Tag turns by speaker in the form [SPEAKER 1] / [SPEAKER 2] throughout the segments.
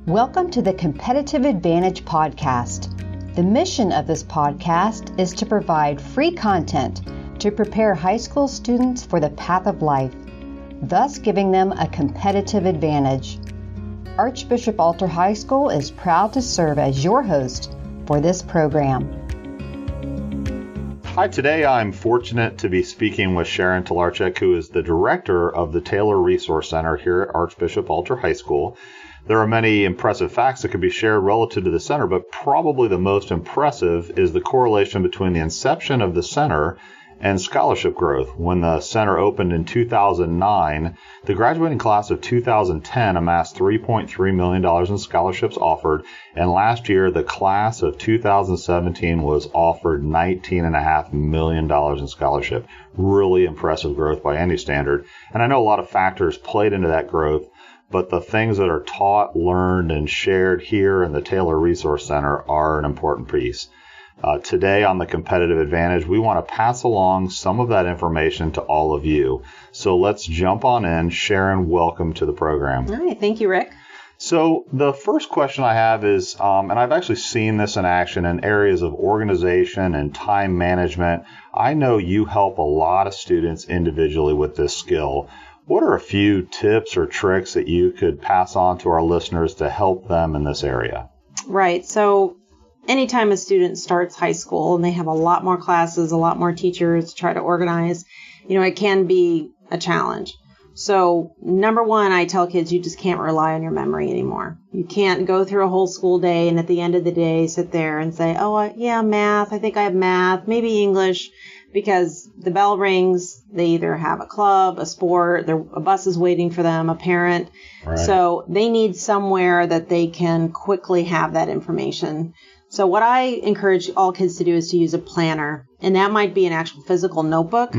[SPEAKER 1] Welcome to the Competitive Advantage podcast. The mission of this podcast is to provide free content to prepare high school students for the path of life, thus giving them a competitive advantage. Archbishop Alter High School is proud to serve as your host for this program.
[SPEAKER 2] Hi, today I'm fortunate to be speaking with Sharon Talarczyk, who is the director of the Taylor Resource Center here at Archbishop Alter High School. There are many impressive facts that can be shared relative to the center, but probably the most impressive is the correlation between the inception of the center and scholarship growth. When the center opened in 2009, the graduating class of 2010 amassed $3.3 million in scholarships offered, and last year the class of 2017 was offered $19.5 million in scholarship. Really impressive growth by any standard. And I know a lot of factors played into that growth, but the things that are taught, learned, and shared here in the Taylor Resource Center are an important piece. Today on the Competitive Advantage, we want to pass along some of that information to all of you. So let's jump on in. Sharon, welcome to the program.
[SPEAKER 3] All right. Thank you, Rick.
[SPEAKER 2] So the first question I have is, and I've actually seen this in action in areas of organization and time management. I know you help a lot of students individually with this skill. What are a few tips or tricks that you could pass on to our listeners to help them in this area?
[SPEAKER 3] Right. So anytime a student starts high school and they have a lot more classes, a lot more teachers to try to organize, it can be a challenge. So number one, I tell kids, you just can't rely on your memory anymore. You can't go through a whole school day and at the end of the day sit there and say, math, I think I have math, maybe English, because the bell rings, they either have a club, a sport, a bus is waiting for them, a parent.
[SPEAKER 2] Right.
[SPEAKER 3] So they need somewhere that they can quickly have that information. So what I encourage all kids to do is to use a planner, and that might be an actual physical notebook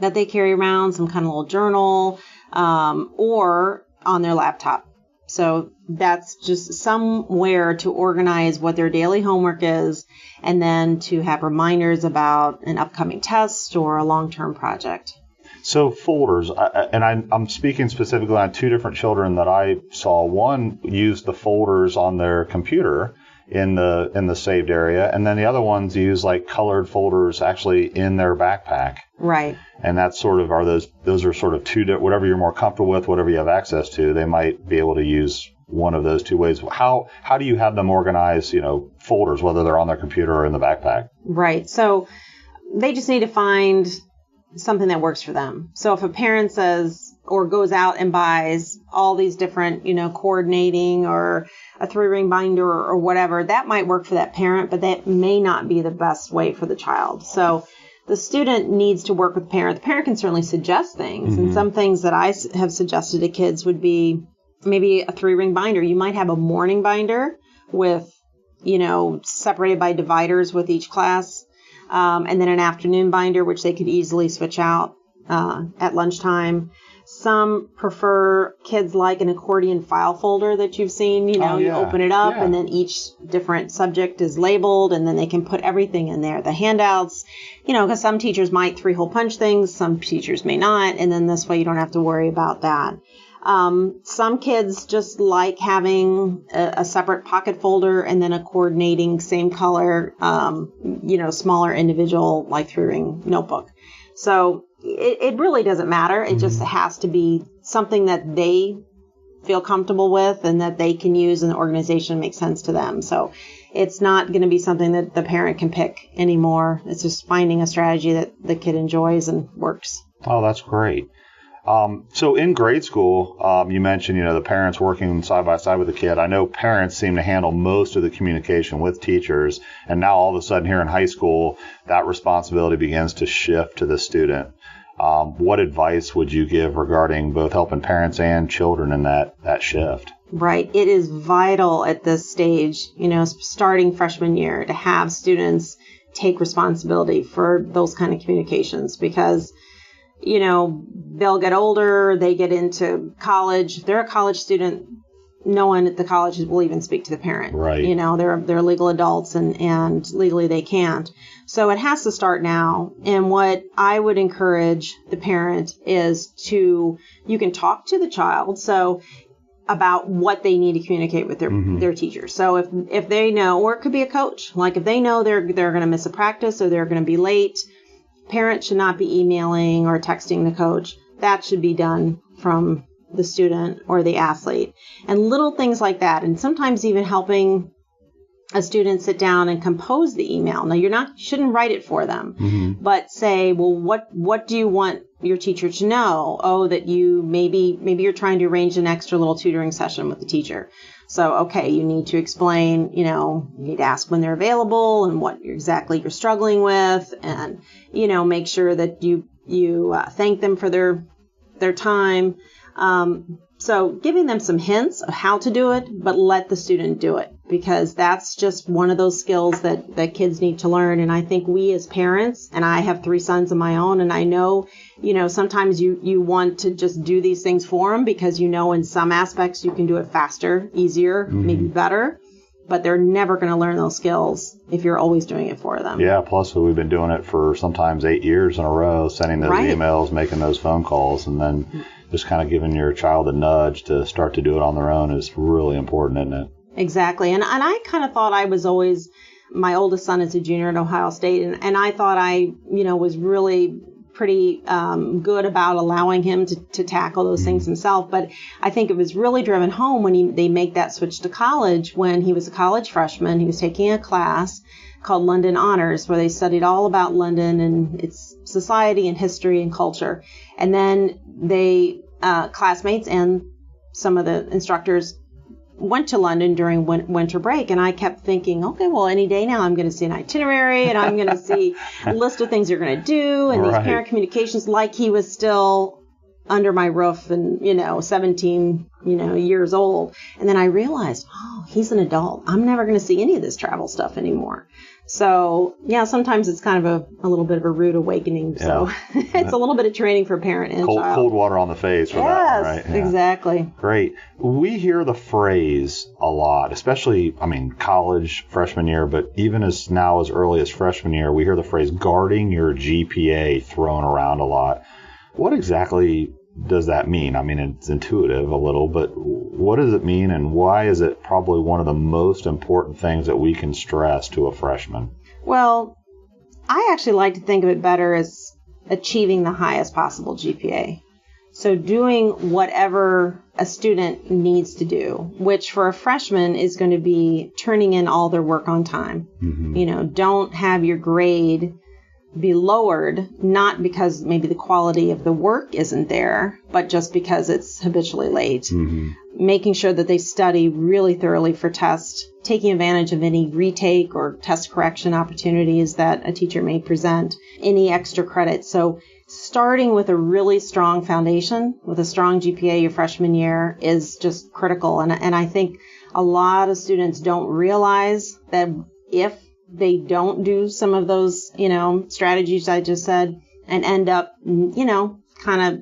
[SPEAKER 3] that they carry around, some kind of little journal, or on their laptop. So that's just somewhere to organize what their daily homework is, and then to have reminders about an upcoming test or a long-term project.
[SPEAKER 2] So folders, and I'm speaking specifically on two different children that I saw. One used the folders on their computer in the saved area, and then the other ones use like colored folders actually in their backpack.
[SPEAKER 3] Right.
[SPEAKER 2] And that's sort of those are sort of two, whatever you're more comfortable with, whatever you have access to, they might be able to use one of those two ways. How do you have them organize, folders, whether they're on their computer or in the backpack? Right.
[SPEAKER 3] So they just need to find something that works for them. So if a parent says or goes out and buys all these different, coordinating or a 3-ring binder or whatever, that might work for that parent, but that may not be the best way for the child. So the student needs to work with the parent. The parent can certainly suggest things. And some things that I have suggested to kids would be maybe a 3-ring binder. You might have a morning binder with, separated by dividers with each class. And then an afternoon binder, which they could easily switch out at lunchtime. Some prefer, kids like an accordion file folder that you've seen. You open it up and then each different subject is labeled and then they can put everything in there. The handouts, because some teachers might 3-hole punch things, some teachers may not. And then this way you don't have to worry about that. Some kids just like having a separate pocket folder and then a coordinating same color, smaller individual like 3-ring notebook. So it really doesn't matter. It just has to be something that they feel comfortable with and that they can use and the organization makes sense to them. So it's not going to be something that the parent can pick anymore. It's just finding a strategy that the kid enjoys and works.
[SPEAKER 2] Oh, that's great. So in grade school, you mentioned, the parents working side by side with the kid. I know parents seem to handle most of the communication with teachers. And now all of a sudden here in high school, that responsibility begins to shift to the student. What advice would you give regarding both helping parents and children in that shift?
[SPEAKER 3] Right. It is vital at this stage, starting freshman year, to have students take responsibility for those kind of communications because they'll get older, they get into college. If they're a college student, no one at the college will even speak to the parent.
[SPEAKER 2] Right.
[SPEAKER 3] They're legal adults and legally they can't. So it has to start now. And what I would encourage the parent is you can talk to the child. So about what they need to communicate with their teachers. So if they know, or it could be a coach, like if they know they're going to miss a practice or they're going to be late, parents should not be emailing or texting the coach. That should be done from the student or the athlete. And little things like that. And sometimes even helping a student sit down and compose the email. Now, you shouldn't write it for them, but say, well, what do you want your teacher to know? Oh, that you maybe you're trying to arrange an extra little tutoring session with the teacher. So, okay, you need to explain, you need to ask when they're available and what exactly you're struggling with, and, make sure that you thank them for their time. So giving them some hints of how to do it, but let the student do it, because that's just one of those skills that kids need to learn. And I think we as parents, and I have 3 sons of my own, and I know, sometimes you want to just do these things for them because, in some aspects you can do it faster, easier, maybe better, but they're never going to learn those skills if you're always doing it for them.
[SPEAKER 2] Yeah, plus we've been doing it for sometimes 8 years in a row, sending those emails, making those phone calls, and then just kind of giving your child a nudge to start to do it on their own is really important, isn't it?
[SPEAKER 3] Exactly. And I kind of thought I was always, my oldest son is a junior at Ohio State, and I thought I, was really pretty good about allowing him to tackle those things himself. But I think it was really driven home when they make that switch to college. When he was a college freshman, he was taking a class called London Honors, where they studied all about London and its society and history and culture. And then they, classmates and some of the instructors went to London during winter break. And I kept thinking, okay, well, any day now I'm going to see an itinerary and I'm going to see a list of things you're going to do and these parent communications, like he was still under my roof and, 17, years old. And then I realized, oh, he's an adult. I'm never going to see any of this travel stuff anymore. So, yeah, sometimes it's kind of a little bit of a rude awakening. Yeah. So it's a little bit of training for parent and child. Cold
[SPEAKER 2] water on the face for that one, right?
[SPEAKER 3] Yes, exactly.
[SPEAKER 2] Great. We hear the phrase a lot, especially, college, freshman year, but even as early as freshman year, we hear the phrase guarding your GPA thrown around a lot. What exactly does that mean? It's intuitive a little, but what does it mean, and why is it probably one of the most important things that we can stress to a freshman?
[SPEAKER 3] Well, I actually like to think of it better as achieving the highest possible GPA. So doing whatever a student needs to do, which for a freshman is going to be turning in all their work on time. Don't have your grade be lowered, not because maybe the quality of the work isn't there, but just because it's habitually late. Making sure that they study really thoroughly for tests, taking advantage of any retake or test correction opportunities that a teacher may present, any extra credit. So starting with a really strong foundation, with a strong GPA your freshman year, is just critical. And I think a lot of students don't realize that if they don't do some of those, strategies I just said and end up, kind of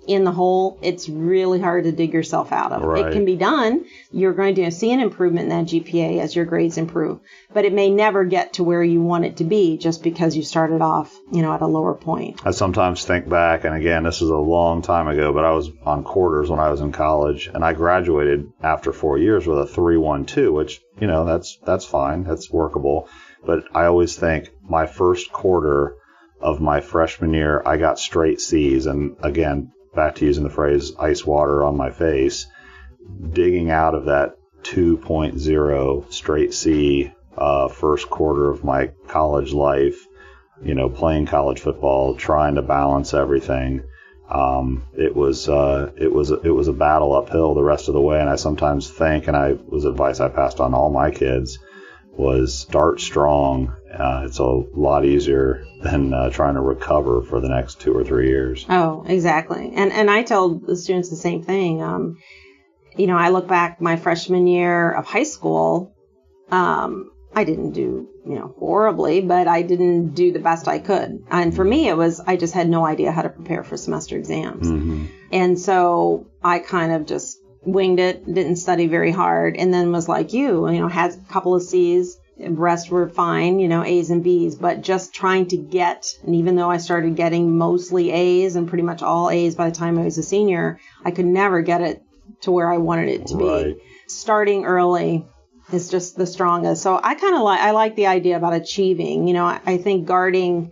[SPEAKER 3] in the hole, it's really hard to dig yourself out of. Right. It can be done. You're going to see an improvement in that GPA as your grades improve, but it may never get to where you want it to be just because you started off, at a lower point. I
[SPEAKER 2] sometimes think back, and again, this is a long time ago, but I was on quarters when I was in college, and I graduated after 4 years with a 3.12, which, that's fine. That's workable. But I always think my first quarter of my freshman year, I got straight C's. And again, back to using the phrase ice water on my face, digging out of that 2.0 straight C first quarter of my college life, playing college football, trying to balance everything. It was a battle uphill the rest of the way. And I sometimes think, and it was advice I passed on to all my kids, was start strong. It's a lot easier than trying to recover for the next 2 or 3 years.
[SPEAKER 3] Oh, exactly. And I tell the students the same thing. I look back my freshman year of high school. I didn't do, horribly, but I didn't do the best I could. And for me, it was, I just had no idea how to prepare for semester exams. And so I kind of just winged it, didn't study very hard, and then was like you, had a couple of C's, the rest were fine, A's and B's, but just trying to get, and even though I started getting mostly A's and pretty much all A's by the time I was a senior, I could never get it to where I wanted it to be. Starting early is just the strongest. So I like the idea about achieving. I think guarding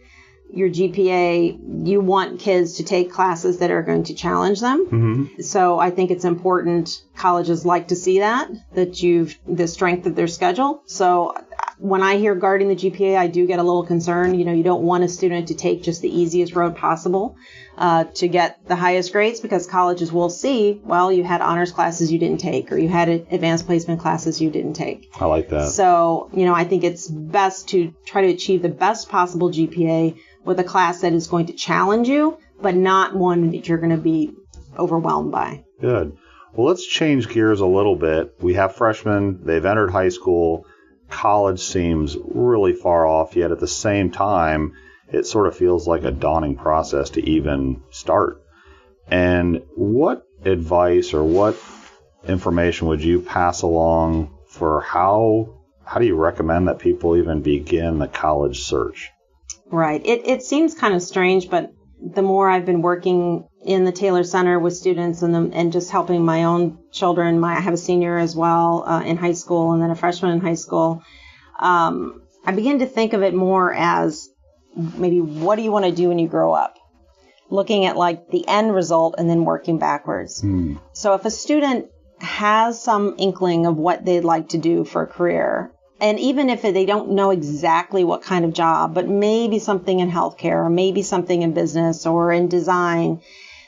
[SPEAKER 3] your GPA, you want kids to take classes that are going to challenge them. Mm-hmm. So I think it's important. Colleges like to see that the strength of their schedule. So when I hear guarding the GPA, I do get a little concerned. You don't want a student to take just the easiest road possible to get the highest grades, because colleges will see, well, you had honors classes you didn't take, or you had advanced placement classes you didn't take.
[SPEAKER 2] I like that.
[SPEAKER 3] So, I think it's best to try to achieve the best possible GPA with a class that is going to challenge you, but not one that you're going to be overwhelmed by.
[SPEAKER 2] Good. Well, let's change gears a little bit. We have freshmen, they've entered high school. College seems really far off, yet at the same time, it sort of feels like a daunting process to even start. And what advice or what information would you pass along for how do you recommend that people even begin the college search?
[SPEAKER 3] Right. It seems kind of strange, but the more I've been working in the Taylor Center with students and just helping my own children, I have a senior as well in high school and then a freshman in high school, I begin to think of it more as maybe what do you want to do when you grow up? Looking at like the end result and then working backwards. So if a student has some inkling of what they'd like to do for a career, and even if they don't know exactly what kind of job, but maybe something in healthcare or maybe something in business or in design,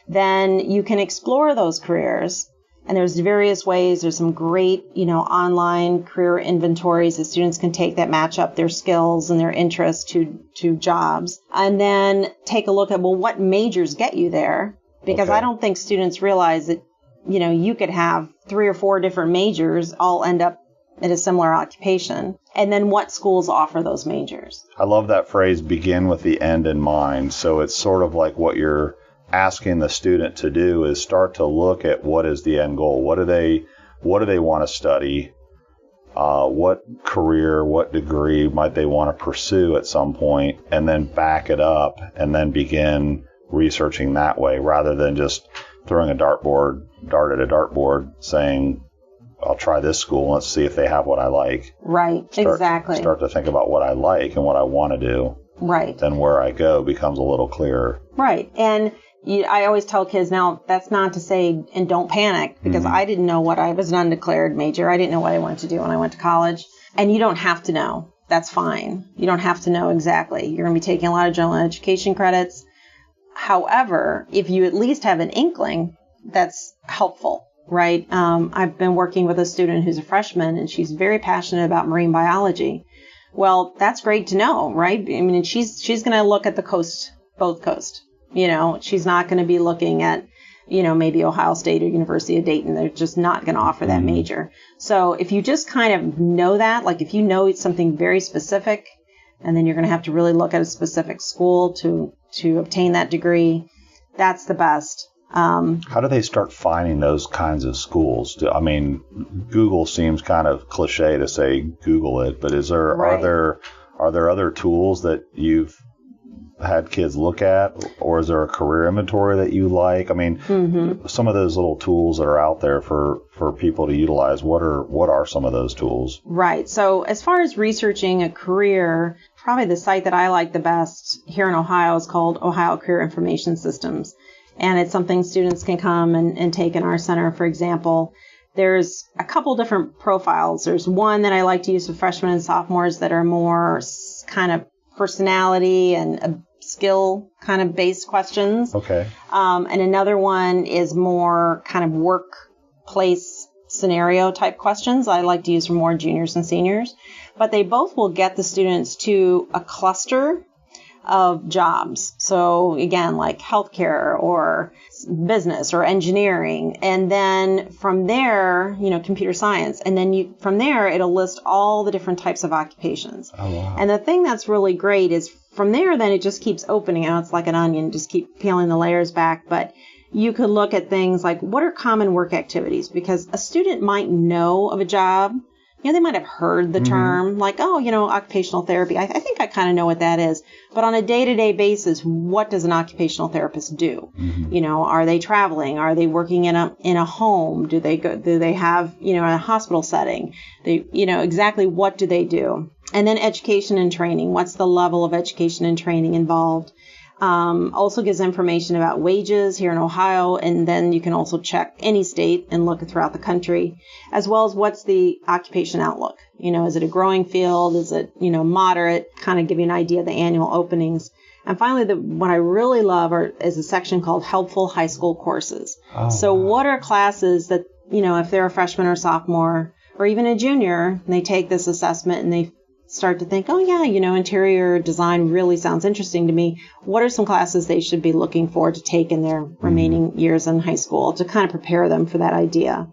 [SPEAKER 3] then you can explore those careers. And there's various ways. There's some great, online career inventories that students can take that match up their skills and their interests to jobs. And then take a look at, well, what majors get you there? Because I don't think students realize that, you could have 3 or 4 different majors all end up in a similar occupation, and then what schools offer those majors.
[SPEAKER 2] I love that phrase, begin with the end in mind. So it's sort of like what you're asking the student to do is start to look at what is the end goal. What do they want to study? What career, what degree might they want to pursue at some point, and then back it up and then begin researching that way, rather than just throwing a dart at a dartboard saying, I'll try this school. Let's see if they have what I like.
[SPEAKER 3] Right. Exactly.
[SPEAKER 2] Start to think about what I like and what I want to do.
[SPEAKER 3] Right.
[SPEAKER 2] Then where I go becomes a little clearer.
[SPEAKER 3] Right. And I always tell kids now, that's not to say, and don't panic, because I didn't know what I was an undeclared major. I didn't know what I wanted to do when I went to college. And you don't have to know. That's fine. You don't have to know exactly. You're going to be taking a lot of general education credits. However, if you at least have an inkling, that's helpful. Right. I've been working with a student who's a freshman, and she's very passionate about marine biology. Well, that's great to know, right? I mean, she's going to look at the coast, both coast. She's not going to be looking at, maybe Ohio State or University of Dayton. They're just not going to offer that major. So if you just kind of know that, like if you know it's something very specific, and then you're going to have to really look at a specific school to obtain that degree, that's the best.
[SPEAKER 2] How do they start finding those kinds of schools? I mean, Google seems kind of cliche to say Google it, but are there other tools that you've had kids look at, or is there a career inventory that you like? I mean, some of those little tools that are out there for people to utilize, what are some of those tools? Right.
[SPEAKER 3] So as far as researching a career, probably the site that I like the best here in Ohio is called Ohio Career Information Systems. And it's something students can come and take in our center. For example, there's a couple different profiles. There's one that I like to use for freshmen and sophomores that are more kind of personality and skill kind of based questions.
[SPEAKER 2] Okay.
[SPEAKER 3] And another one is more kind of workplace scenario type questions I like to use for more juniors and seniors. But they both will get the students to a cluster of jobs. So again, like healthcare or business or engineering. And then from there, computer science. And then from there, it'll list all the different types of occupations.
[SPEAKER 2] Oh, wow.
[SPEAKER 3] And the thing that's really great is from there, then it just keeps opening. It's like an onion, just keep peeling the layers back. But you could look at things like what are common work activities? Because a student might know of a job, they might have heard the term like, oh, occupational therapy. I think I kind of know what that is. But on a day-to-day basis, what does an occupational therapist do? Are they traveling? Are they working in a home? Do they have, a hospital setting? Exactly what do they do? And then education and training. What's the level of education and training involved? Also gives information about wages here in Ohio, and then you can also check any state and look throughout the country, as well as what's the occupation outlook. Is it a growing field? Is it, moderate? Kind of give you an idea of the annual openings. And finally, what I really love is a section called Helpful High School Courses. So what are classes that, if they're a freshman or sophomore or even a junior, they take this assessment and they start to think, oh yeah, interior design really sounds interesting to me. What are some classes they should be looking for to take in their remaining years in high school to kind of prepare them for that idea?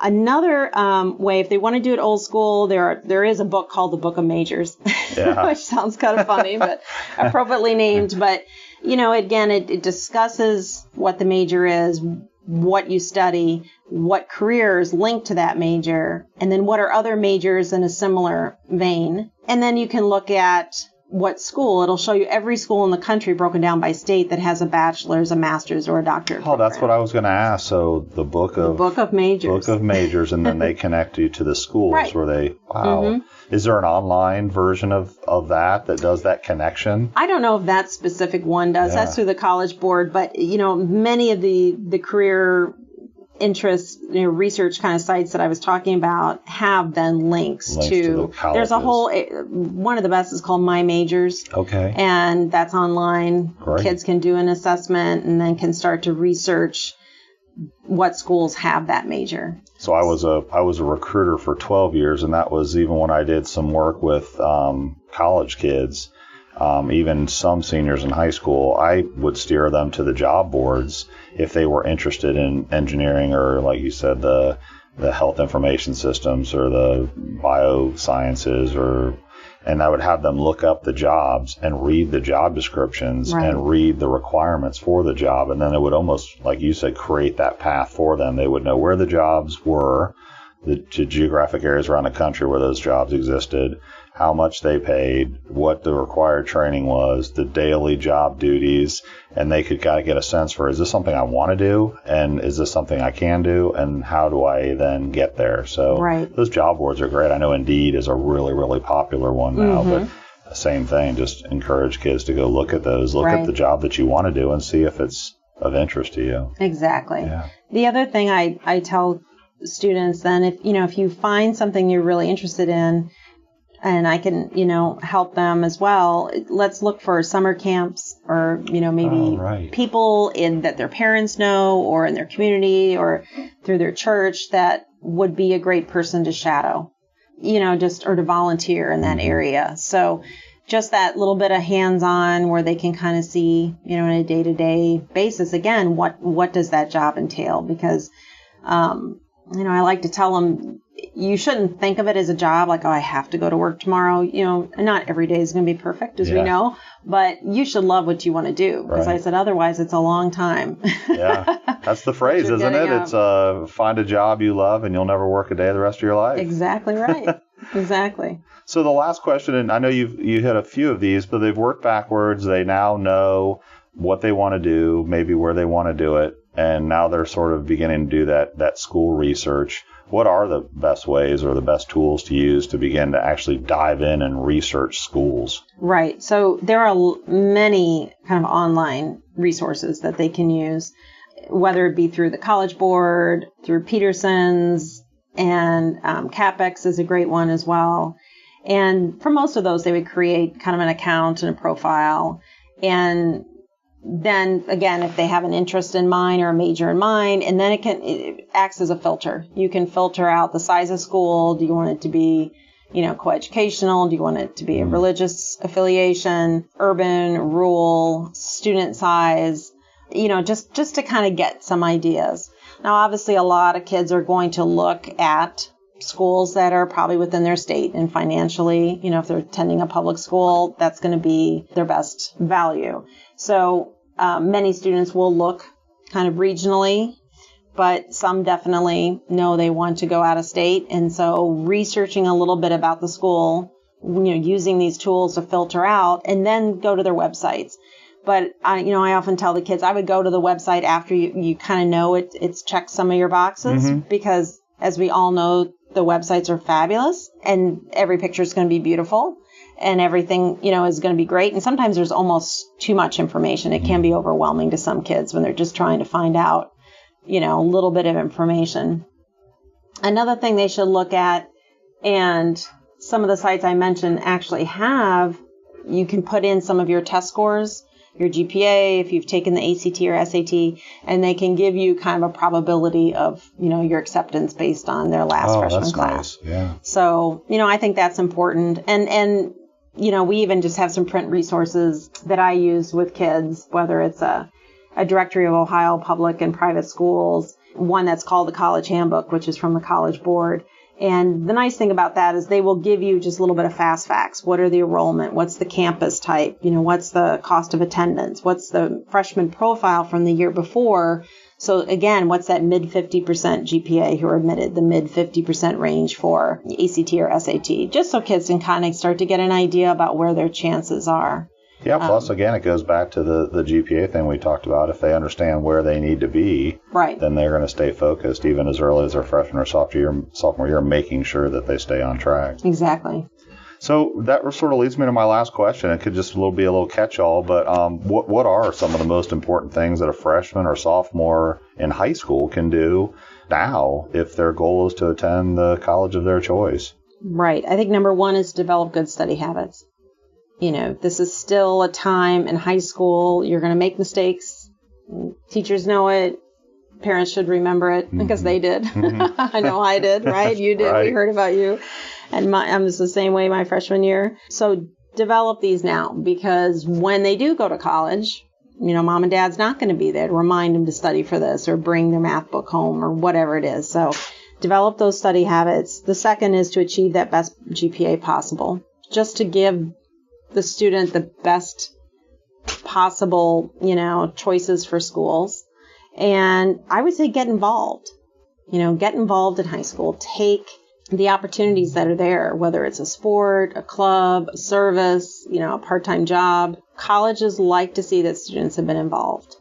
[SPEAKER 3] Another way, if they want to do it old school, there is a book called The Book of Majors, which sounds kind of funny, but appropriately named. But, again, it discusses what the major is, what you study, what careers link to that major, and then what are other majors in a similar vein. And then you can look at what school. It'll show you every school in the country broken down by state that has a bachelor's, a master's, or a doctorate program.
[SPEAKER 2] That's what I was going to ask. So the book of
[SPEAKER 3] majors.
[SPEAKER 2] Book of majors, and then they connect you to the schools where they, Is there an online version of that does that connection?
[SPEAKER 3] I don't know if that specific one does. That's through the College Board, but many of the career interest, research kind of sites that I was talking about have then links to the there's a whole, one of the best is called My Majors. Okay. And that's online. Great. Kids can do an assessment and then can start to research what schools have that major.
[SPEAKER 2] So I was a recruiter for 12 years, and that was even when I did some work with college kids. Even some seniors in high school, I would steer them to the job boards if they were interested in engineering or, like you said, the health information systems or the biosciences, and I would have them look up the jobs and read the job descriptions and read the requirements for the job. And then it would almost, like you said, create that path for them. They would know where the jobs were, the geographic areas around the country where those jobs existed, how much they paid, what the required training was, the daily job duties, and they could kind of get a sense for, is this something I want to do, and is this something I can do, and how do I then get there? So those job boards are great. I know Indeed is a really, really popular one now, but same thing, just encourage kids to go look at those, look at the job that you want to do and see if it's of interest to you.
[SPEAKER 3] Exactly. Yeah. The other thing I tell students then, if you find something you're really interested in, and I can, help them as well, let's look for summer camps or, maybe people that their parents know or in their community or through their church that would be a great person to shadow, or to volunteer in that area. So just that little bit of hands-on where they can kind of see, in a day-to-day basis, again, what does that job entail? Because, I like to tell them, you shouldn't think of it as a job like, oh, I have to go to work tomorrow. Not every day is going to be perfect, as we know, but you should love what you want to do. Because I said, otherwise, it's a long time.
[SPEAKER 2] That's the phrase, isn't it? It's find a job you love and you'll never work a day the rest of your life.
[SPEAKER 3] Exactly right. Exactly.
[SPEAKER 2] So the last question, and I know you hit a few of these, but they've worked backwards. They now know what they want to do, maybe where they want to do it, and now they're sort of beginning to do that school research. What are the best ways or the best tools to use to begin to actually dive in and research schools?
[SPEAKER 3] Right. So there are many kind of online resources that they can use, whether it be through the College Board, through Peterson's, and CapEx is a great one as well. And for most of those, they would create kind of an account and a profile. And then again, if they have an interest in mind or a major in mind, and then it acts as a filter. You can filter out the size of school. Do you want it to be, coeducational? Do you want it to be a religious affiliation, urban, rural, student size? Just to kind of get some ideas. Now, obviously, a lot of kids are going to look at schools that are probably within their state, and financially, if they're attending a public school, that's going to be their best value. So many students will look kind of regionally but some definitely know they want to go out of state. And so researching a little bit about the school, using these tools to filter out and then go to their websites. But I often tell the kids, I would go to the website after you kind of know it's checked some of your boxes, because as we all know, the websites are fabulous and every picture is going to be beautiful and everything, is going to be great. And sometimes there's almost too much information. It can be overwhelming to some kids when they're just trying to find out, a little bit of information. Another thing they should look at, and some of the sites I mentioned actually you can put in some of your test scores, your GPA, if you've taken the ACT or SAT, and they can give you kind of a probability of, your acceptance based on their last freshman class.
[SPEAKER 2] Nice. Yeah.
[SPEAKER 3] So, I think that's important. And, we even just have some print resources that I use with kids, whether it's a directory of Ohio public and private schools, one that's called the College Handbook, which is from the College Board. And the nice thing about that is they will give you just a little bit of fast facts. What are the enrollment? What's the campus type? What's the cost of attendance? What's the freshman profile from the year before? So again, what's that mid 50% GPA who are admitted, the mid 50% range for ACT or SAT, just so kids can kind of start to get an idea about where their chances are.
[SPEAKER 2] Yeah, plus, again, it goes back to the GPA thing we talked about. If they understand where they need to be,
[SPEAKER 3] right,
[SPEAKER 2] then they're going to stay focused even as early as their freshman or sophomore year, making sure that they stay on track.
[SPEAKER 3] Exactly.
[SPEAKER 2] So that sort of leads me to my last question. It could just be a little catch-all, but what are some of the most important things that a freshman or sophomore in high school can do now if their goal is to attend the college of their choice?
[SPEAKER 3] Right. I think number one is develop good study habits. This is still a time in high school. You're going to make mistakes. Teachers know it. Parents should remember it because they did. I know I did, right? You did. Right. We heard about you. And I was the same way my freshman year. So develop these now, because when they do go to college, mom and dad's not going to be there to remind them to study for this or bring their math book home or whatever it is. So develop those study habits. The second is to achieve that best GPA possible, just to give the student the best possible, choices for schools. And I would say get involved, get involved in high school. Take the opportunities that are there, whether it's a sport, a club, a service, a part-time job. Colleges like to see that students have been involved,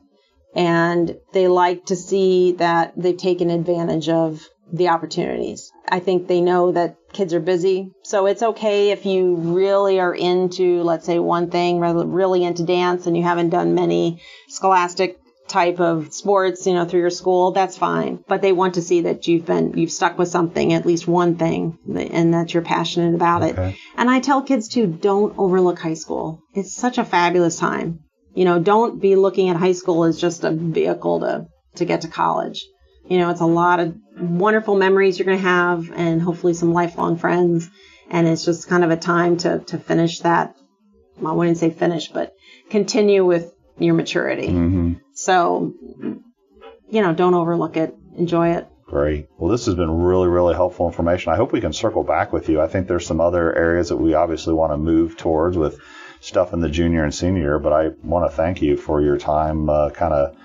[SPEAKER 3] and they like to see that they've taken advantage of the opportunities. I think they know that kids are busy. So it's okay if you really are into, let's say, one thing, really into dance, and you haven't done many scholastic type of sports, through your school, that's fine. But they want to see that you've stuck with something, at least one thing, and that you're passionate about it. And I tell kids too, don't overlook high school. It's such a fabulous time. Don't be looking at high school as just a vehicle to get to college. It's a lot of wonderful memories you're going to have, and hopefully some lifelong friends. And it's just kind of a time to finish that. I wouldn't say finish, but continue with your maturity. So, don't overlook it. Enjoy it.
[SPEAKER 2] Great. Well, this has been really, really helpful information. I hope we can circle back with you. I think there's some other areas that we obviously want to move towards with stuff in the junior and senior year, but I want to thank you for your time kind of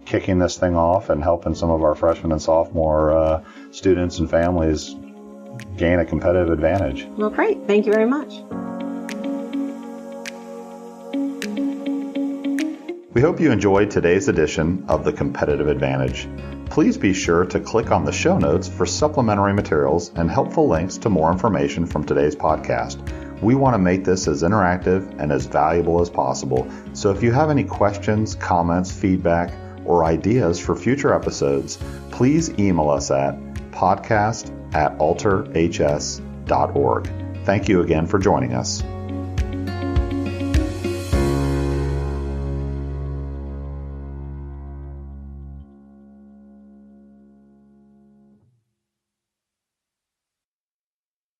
[SPEAKER 2] kicking this thing off and helping some of our freshman and sophomore students and families gain a competitive advantage.
[SPEAKER 3] Well, great. Thank you very much.
[SPEAKER 2] We hope you enjoyed today's edition of The Competitive Advantage. Please be sure to click on the show notes for supplementary materials and helpful links to more information from today's podcast. We want to make this as interactive and as valuable as possible. So if you have any questions, comments, feedback, or ideas for future episodes, please email us at podcast@alterhs.org. Thank you again for joining us.